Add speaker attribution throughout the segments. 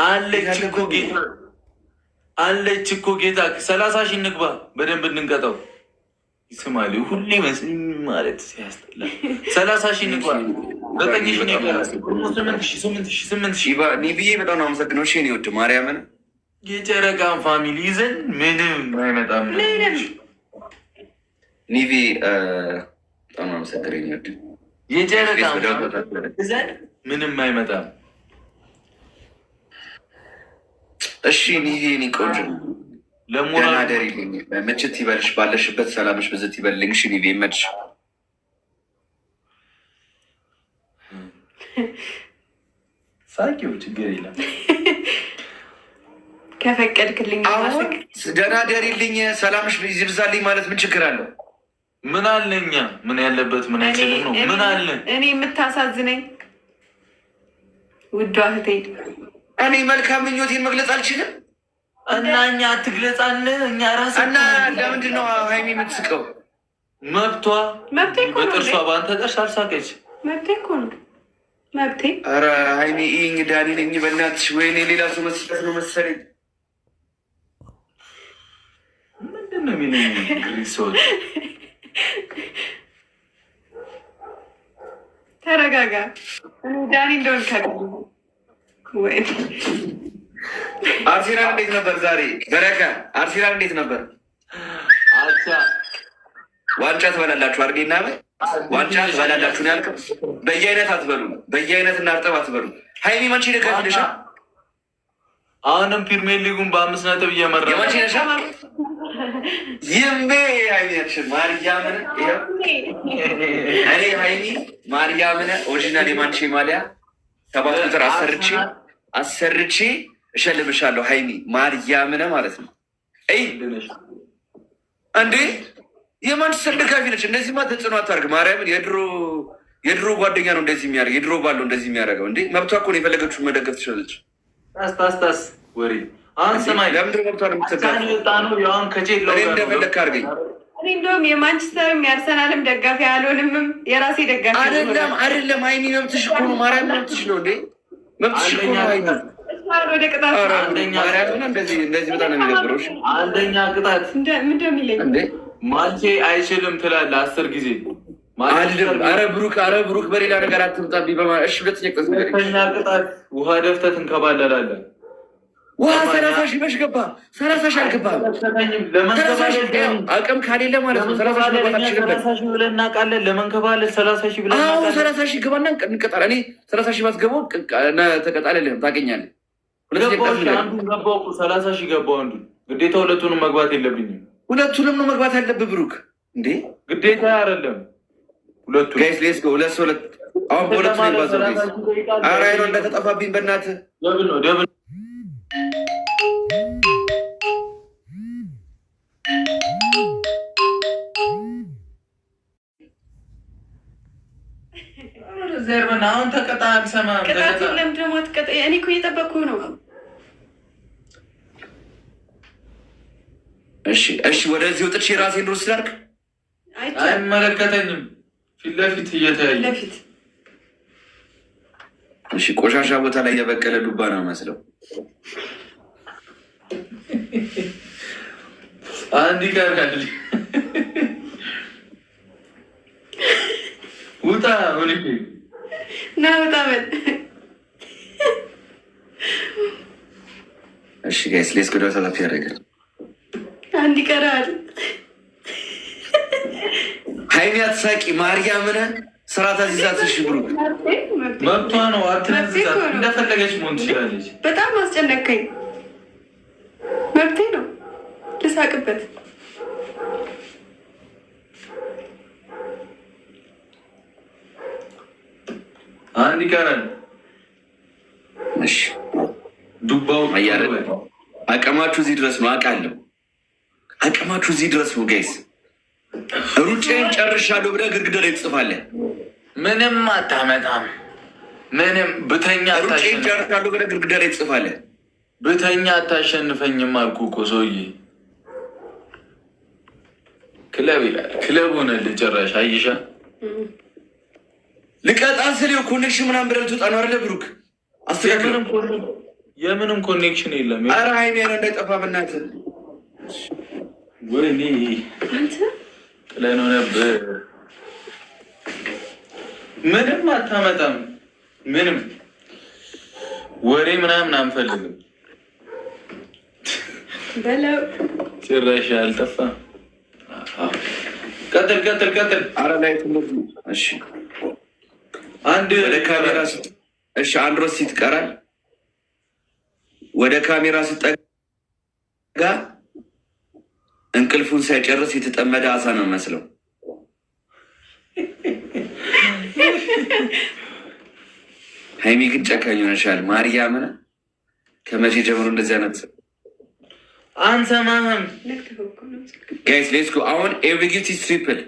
Speaker 1: አለች እኮ ጌታ አለች እኮ ጌታ 30 ሺህ እንግባ በደንብ እንንቀጠው። ይስማል ሁሌ ማለት ሲያስጠላ 30 ሺህ እንግባ 9 ሺህ እንግባ 8 ሺህ
Speaker 2: ኒቪዬ በጣም ነው አመሰግነው። እሺ እኔ ወድ ማርያምን
Speaker 1: የጨረቃን ፋሚሊ ይዘን ምንም አይመጣም።
Speaker 2: ኒቪ በጣም ነው አመሰግነኝ። ወድ
Speaker 1: የጨረቃን ይዘን ምንም አይመጣም።
Speaker 2: እሺ ኒቪ እኔ ቆንጆ ደህና ደሪልኝ። ምችት ይበልሽ፣ ባለሽበት ሰላምሽ ብዝት ይበልልኝ። እሺ ኒቪ ይመችሽ።
Speaker 1: ሳቂው ችግር የለም
Speaker 3: ከፈቀድክልኝ።
Speaker 2: አሁን ደህና ደሪልኝ፣ ሰላምሽ ይብዛልኝ ማለት ምን ችግር አለው?
Speaker 1: ምን አለኛ ምን ያለበት ምን አይችልም ነው። ምን አለ
Speaker 3: እኔ የምታሳዝነኝ ውዷ እህቴ፣
Speaker 2: እኔ መልካም ምኞቴን መግለጽ አልችልም
Speaker 1: እና እኛ አትግለጻለ እኛ ራስ
Speaker 2: እና ለምንድን ነው ሀይሚ የምትስቀው?
Speaker 1: መብቷ
Speaker 3: እኮ ነው።
Speaker 1: በጥርሷ በአንተ ጥርስ አልሳቀች።
Speaker 3: መብቴ እኮ ነው መብቴ።
Speaker 2: ኧረ ሀይሚ ይህኝ ዳኒ ነኝ በእናትሽ። ወይኔ ሌላ ሰው መስጠት ነው መሰለኝ።
Speaker 1: ምንድን ነው የሚለኝ ሰዎች?
Speaker 3: ተረጋጋ። ዳኒ እንደሆን ወይ
Speaker 2: አርሴናል እንዴት ነበር ዛሬ? በረካ አርሴናል እንዴት ነበር?
Speaker 1: አቻ
Speaker 2: ዋንጫ ትበላላችሁ አድርጌና ዋንጫ ትበላላችሁ ነው ያልከው። በየአይነት አትበሉ፣ በየአይነት እና እርጥብ አትበሉ። ሀይሚ መንቺ ደጋፊ ነሻ?
Speaker 1: አሁንም ፕሪሚየር ሊጉን በ5 ነጥብ እየመራ
Speaker 2: የመንቺ ነሻ? ይሜ ሀይሚ ነችን ማርያምን። እኔ ሀይሚ ማርያምን ኦሪጂናል የማንቼ ማሊያ 7 ቁጥር አሰርቼ እሸልምሻለሁ። ሀይሚ ማርያምን ማለት ነው። እንዴ የማንቸስተር ደጋፊ ነች። እንደዚህማ ተጽዕኖ አታርግ። ማርያምን የድሮ ጓደኛ ነው እንደዚህ የሚያደርግ፣ የድሮ ባል ነው እንደዚህ የሚያደርገው። እንዴ መብቷ እኮ ነው፣ የፈለገችውን መደገፍ ትችላለች።
Speaker 1: ታስታስ ወሬ አሁን ስማኝ፣
Speaker 2: ለምንድን መብቷ ነው የምትሰጣው? እንደፈለግህ አድርገኝ።
Speaker 3: እኔ እንደውም የማንቸስተርም የአርሰናልም ደጋፊ አልሆንምም፣ የራሴ ደጋፊ
Speaker 2: አይደለም። ሀይሚ መብትሽ እኮ ነው። ማርያም መብትሽ ነው። እንዴ መብትሽ እኮ ነው ሀይሚ።
Speaker 3: ወደ ቅጣት
Speaker 2: እንደዚህ በጣም ነው የሚገብረው።
Speaker 1: አንደኛ ቅጣት
Speaker 3: ምንድን ነው የሚለኝ?
Speaker 1: ማንቼ አይችልም ትላለህ 10 ጊዜ
Speaker 2: አልልም። ኧረ ብሩክ በሌላ ነገር አትምጣብኝ። እሺ ሁለተኛ
Speaker 1: ቅጣት ውሃ ደፍተህ ትንከባለላለህ።
Speaker 2: ውሃ 30 ሺህ መች ገባ? 30 ሺህ አልገባም። አቅም ካሌለ ማለት ነው 30 ሺህ ገባ።
Speaker 1: 30 ሺህ ብለን እናውቃለን። ለመንከባለል 30 ሺህ ብለን እናውቃለን። 30
Speaker 2: ሺህ ገባና እንቀጣለን። እኔ 30 ሺህ ባትገባው ተቀጣለልህም ታገኛለህ።
Speaker 1: አንዱን ገባው 30 ሺህ ገባው አንዱ ግዴታ ሁለቱንም መግባት የለብኝም።
Speaker 2: ሁለቱንም ነው መግባት ያለብህ ብሩክ። እንዴ
Speaker 1: ግዴታ አይደለም ሁለቱ
Speaker 2: ጋይስ ሌስ ጎ ሁለት አሁን በሁለቱ ነው ባዘው ጋይስ። ኧረ አይኑ እንደተጠፋብኝ በእናትህ
Speaker 1: ደብል ነው ደብል ዘርበና አሁን ተቀጣ አልሰማም።
Speaker 3: ቅጣት ለምን ደግሞ ተቀጣ? እኔ እኮ እየጠበቅኩ ነው።
Speaker 2: እሺ ወደዚህ ወጥቼ ራሴን ሩስ ላድርግ።
Speaker 1: አይመለከተኝም። ፊት ለፊት እየተያየ
Speaker 2: እሺ ቆሻሻ ቦታ ላይ የበቀለ ዱባ ነው መስለው።
Speaker 1: አንድ ይቀራል። ውጣ ወልኪ
Speaker 3: ና ውጣ በል።
Speaker 2: እሺ ጋይስ ሌትስ ጎ ተላፊ ያደርጋል።
Speaker 3: አንድ ይቀራል።
Speaker 2: ሀይሚ አትሳቂ ማርያምን ስርዓት አዚዛት። እሺ ብሩክ
Speaker 1: መብቷ ነው። አትነዝዛት፣ እንደፈለገች መሆን ትችላለች።
Speaker 3: በጣም አስጨነቀኝ። መብቴ ነው ልሳቅበት።
Speaker 1: አንድ ይቀራል።
Speaker 2: እሺ
Speaker 1: ዱባው
Speaker 2: አቅማችሁ እዚህ ድረስ ነው አውቃለሁ። አቅማችሁ እዚህ ድረስ ነው ጋይስ። ሩጫዬን ጨርሻለሁ ብለህ ግድግዳ ላይ ትጽፋለህ።
Speaker 1: ምንም አታመጣም። ምንም ብተኛ
Speaker 2: ሩጫዬን ጨርሻለሁ ብለህ ግድግዳ ላይ ትጽፋለህ።
Speaker 1: ብተኛ አታሸንፈኝም አልኩህ እኮ ሰውዬ። ክለብ ይላል ክለብ ሆነልህ ጭራሽ። አይሻ
Speaker 2: ልቀጣ ስለው ኮኔክሽን ምናምን ብለህ ልትወጣ ነው አይደለ ብሩክ? አስተካክል።
Speaker 1: የምንም ኮኔክሽን የለም።
Speaker 2: ኧረ ሀይሜ ነው እንዳይጠፋ በእናትህ።
Speaker 1: ወይኔ ጥለነው ነበር። ምንም አታመጣም። ምንም ወሬ ምናምን አንፈልግም።
Speaker 3: በለው
Speaker 1: ጭራሽ አልጠፋም። ቀጥል ቀጥል ቀጥል።
Speaker 2: ኧረ ላይ እሺ፣
Speaker 1: አንድ
Speaker 2: ወደ ካሜራ እሺ፣ አንድ ሮስ ይትቀራል። ወደ ካሜራ ስጠጋ እንቅልፉን ሳይጨርስ የተጠመደ አሳ ነው መስለው። ሀይሚ ግን ጨካኝ ሆነሻል። ማርያምን ከመቼ ጀምሮ እንደዚህ አይነት
Speaker 1: አንሰማህም?
Speaker 2: ጋይስ ሌትስ ጎ። አሁን ኤቭሪ ጊፍት ኢዝ ትሪፕል።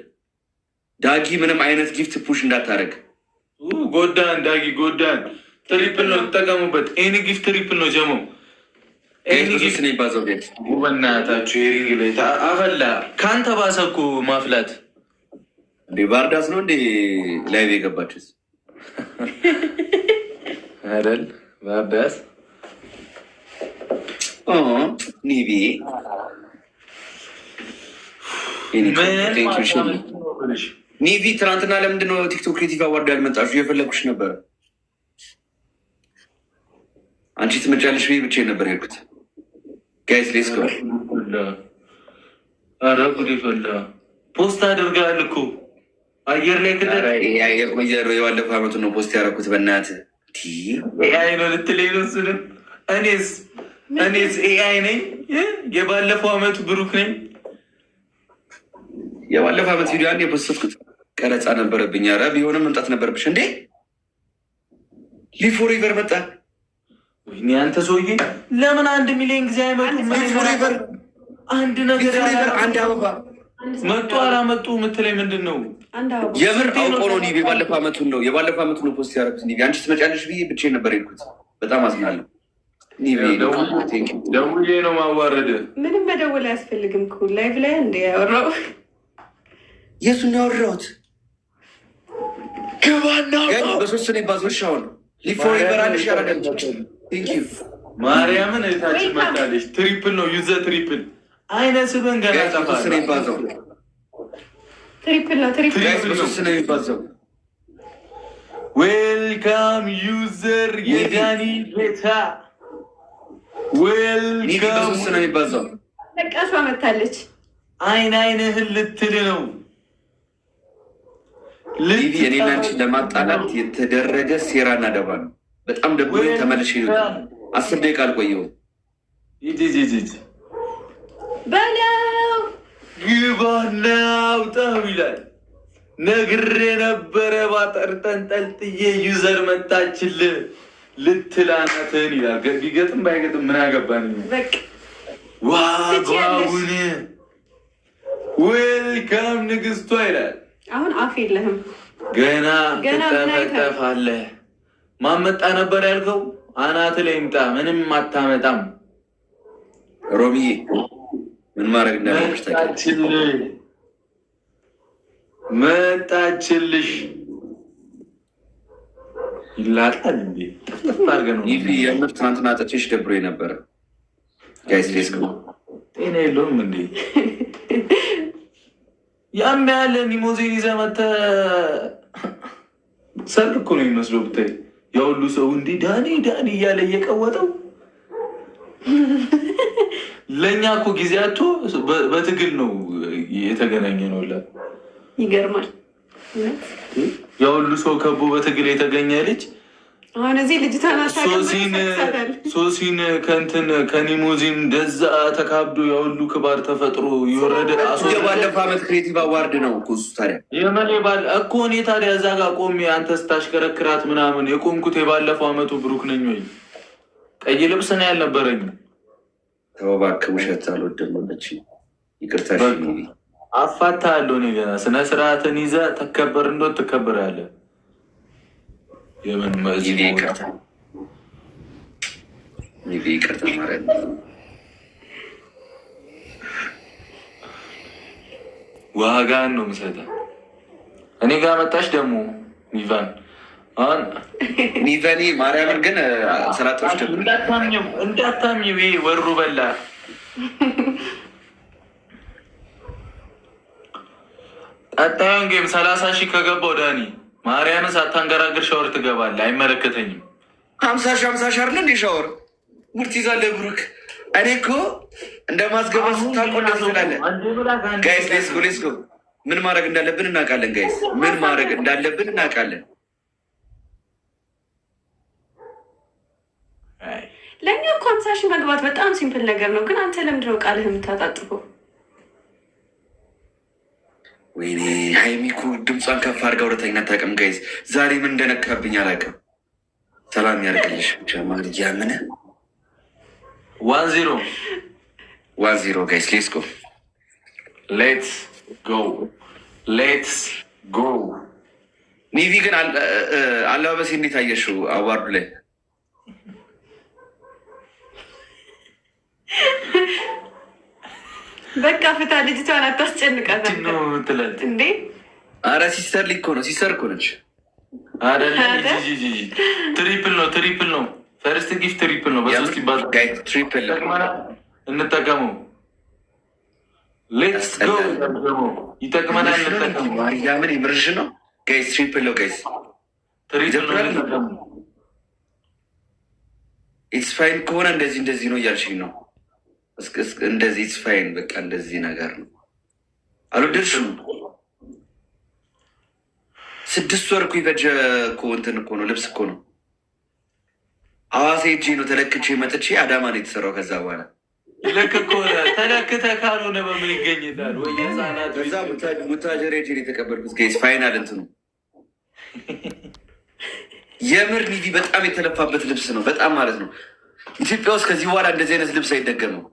Speaker 2: ዳጊ ምንም አይነት ጊፍት ፑሽ እንዳታደርግ።
Speaker 1: ጎዳን ዳጊ ጎዳን። ትሪፕል ነው ተጠቀሙበት። ኤኒ ጊፍት ትሪፕል ነው ጀሞ። ኤኒ ጊፍት
Speaker 2: ነው ይባዛው።
Speaker 1: በእናታችሁ የሪንግ ላይ አፈላ። ከአንተ ባሰ እኮ ማፍላት።
Speaker 2: እንዴ ባርዳስ ነው እንዴ ላይቭ የገባችሁት
Speaker 1: አይደል? ባርዳስ
Speaker 2: ኒቪ ኒቪ ትናንትና ለምንድን ነው ቲክቶክ ክሬቲቭ አዋርድ ያልመጣችሁ? እየፈለጉሽ ነበረ። አንቺ ትመጫለሽ ብዬ ብቻዬን ነበር የሄድኩት። ጋይስ ሌትስ ጎ።
Speaker 1: ኧረ ጉድ ፈላ። ፖስት አድርገሃል እኮ አየር ላይ
Speaker 2: የባለፈው አመቱን ነው ፖስት ያደረኩት። በእናትህ
Speaker 1: ኤአይ ነው ልትለኝ ነው? እሱንም እኔስ ኤአይ ነኝ? የባለፈው አመቱ ብሩክ ነኝ።
Speaker 2: የባለፈው አመት ቪዲዮ አንድ የፖስትኩት ቀረጻ ነበረብኝ። ኧረ ቢሆንም መምጣት ነበረብሽ እንዴ። ሊፎሬቨር መጣ።
Speaker 1: ወይኔ አንተ ሰውዬ ለምን 1 ሚሊዮን ጊዜ አይመጡም?
Speaker 2: ሊፎሬቨር
Speaker 1: አንድ ነገር
Speaker 2: አንድ አበባ
Speaker 1: መጡ አላመጡ የምትለኝ ምንድን ነው?
Speaker 2: የምር አውቆ ነው ኒቪ የባለፈው አመቱን ነው ፖስት ያደረኩት። ኒቪ አንቺ ትመጫለሽ ብዬ ብቻዬን ነበር የሄድኩት። በጣም አዝናለሁ።
Speaker 1: ደውዬ ነው ማዋረድ።
Speaker 3: ምንም መደወል አያስፈልግም እኮ ላይቭ ላይ እንደ ያወራው
Speaker 2: የሱን ያወራሁት ገባና በሶስት ነው ባዞሻውን ሊፎሬቨር አለሽ ያረጋግጥ።
Speaker 1: ማርያምን እህታችን መጣለች። ትሪፕል ነው ዩዘ ትሪፕል አይነ ስበን ገና
Speaker 2: ሶስት ነው የሚባዛው።
Speaker 3: ትሪፕል ነው
Speaker 2: ሶስት ነው የሚባዛው።
Speaker 1: ዌልካም ዩዘር የዳኒ ቤታ ዌልካም።
Speaker 2: ሶስት ነው የሚባዛው።
Speaker 3: ለቃሿ መታለች።
Speaker 1: አይንህን ልትል ነው።
Speaker 2: ሊቪ የኔና አንቺን ለማጣላት የተደረገ ሴራና ደባ ነው። በጣም ደግሞ ተመልሼ 10 ደቂቃ አልቆየሁም።
Speaker 1: ይጅ
Speaker 3: በለው
Speaker 1: ግባና አውጣው ይላል። ነግሬ ነበረ ባጠር ተንጠልጥዬ ዩዘር መጣችልህ ልትላናትህን ይላል። ቢገጥም ባይገጥም ምን አገባን? ዋጋውን ዌልካም ንግስቷ ይላል።
Speaker 3: አሁን አፍ የለህም
Speaker 1: ገና ትጠፈጠፋለህ። ማመጣ ነበር ያልከው? አናት ላይ ይምጣ። ምንም አታመጣም።
Speaker 2: ሮሚዬ ምን ማድረግ እንዳለብሽ
Speaker 1: መጣችልሽ። ይላጣል እንዴ?
Speaker 2: የምር ትናንትና ጠቼሽ ደብሮ ነበረ። ጋይስ ሌስ
Speaker 1: ጤና የለውም እንዴ? ያም ያለ ሊሞዚን ይዘህ መተህ ሰርግ እኮ ነው የሚመስለው ብታይ። የሁሉ ሰው እንዲህ ዳኒ ዳኒ እያለ እየቀወጠው ለእኛ እኮ ጊዜያቶ በትግል ነው የተገናኘ ነው።
Speaker 3: ይገርማል።
Speaker 1: የሁሉ ሰው ከቦ በትግል የተገኘ ልጅ
Speaker 3: አሁን እዚህ ልጅቷን
Speaker 1: ሶሲን ከንትን ከኒሞዚን እንደዛ ተካብዶ የሁሉ ክባር ተፈጥሮ የወረደ
Speaker 2: የባለፈው አመት ክሬቲቭ አዋርድ ነው እኮ እሱ። ታዲያ
Speaker 1: የመሌ ባል እኮ እኔ ታዲያ እዛ ጋር ቆሜ አንተ ስታሽከረክራት ምናምን የቆምኩት የባለፈው አመቱ ብሩክ ነኝ ወይ? ቀይ ልብስ ነው ያልነበረኝ።
Speaker 2: ተው እባክህ ውሸት አልወደድም። ይቅርታ
Speaker 1: አፋታለሁ። እኔ ገና ስነ ስርዓትን ይዘህ ተከበር እንዶ ትከበራለህ። የምን
Speaker 2: ይቅርታ ማለት
Speaker 1: ዋጋን ነው የምሰጠህ። እኔ ጋር መጣሽ ደግሞ ኢቫን
Speaker 2: ኒቨኒ ማርያምን ግን ሰላጦች
Speaker 1: እንዳታምኚው ይሄ ወሩ በላ ቀጣዩን ጌም 30 ሺህ ከገባው ዳኒ ማርያምን ሳታንገራግር ሻወር ትገባለህ። አይመለከተኝም።
Speaker 2: 50 ሺህ አይደለ እንዴ ሻወር ሙርት ይዛለህ ብሩክ። እኔ እኮ እንደማስገባት ስታቆለ ትላለህ። ጋይስ ሌስጎ ምን ማድረግ እንዳለብን እናውቃለን። ጋይስ ምን ማድረግ እንዳለብን እናውቃለን።
Speaker 3: ለእኛ እኮ 50 ሺህ መግባት በጣም ሲምፕል ነገር ነው። ግን አንተ ለምንድን ነው ቃልህ የምታጣጥፈው?
Speaker 2: ወይኔ ሀይሚኩ ድምጿን ከፍ አድርጋ ሁለተኛ አታውቅም። ጋይዝ ዛሬ ምን እንደነካብኝ አላውቅም። ሰላም ያርግልሽ ጀማል እያምነ
Speaker 1: 1-0
Speaker 2: ጋይስ
Speaker 1: ሌትስ ጎ።
Speaker 2: ኒቪ ግን አለባበሴ እንዴት አየሽው? አዋርዱ ላይ
Speaker 3: በቃ ፍታ፣ ልጅቷን አታስጨንቃት እንዴ።
Speaker 2: አረ ሲስተር ሊኮ ነው፣ ሲስተር እኮ ነች።
Speaker 1: ትሪፕል ነው። ፈርስት ጊፍት ትሪፕል ነው። በሶስት ይባላል።
Speaker 2: ትሪፕል
Speaker 1: እንጠቀመው። ሌትስ ጎ ይጠቅመናል። እንጠቀመው።
Speaker 2: ማርያምን የምርሽ ነው ጋይስ። ትሪፕል ነው ጋይስ። ኢትስ ፋይን ከሆነ እንደዚህ ነው እያልሽኝ ነው። እንደዚህ ኢትስ ፋይን በቃ እንደዚህ ነገር ነው። አልወደድሽም? 6 ወር እኮ ይፈጀ እኮ እንትን እኮ ነው፣ ልብስ እኮ ነው። ሐዋሳ ሄጄ ነው ተለክቼ መጥቼ አዳማ ነው የተሰራው። ከዛ በኋላ
Speaker 1: ልክ እኮ ተለክተህ ካልሆነ በምን ይገኝላል? ወይ ህጻናት
Speaker 2: ከዛ ሙታጀር ሄጄ ነው የተቀበልኩት። ጋይስ ፋይናል እንትኑ የምር ኒቪ በጣም የተለፋበት ልብስ ነው። በጣም ማለት ነው። ኢትዮጵያ ውስጥ ከዚህ በኋላ እንደዚህ አይነት ልብስ አይደገምም።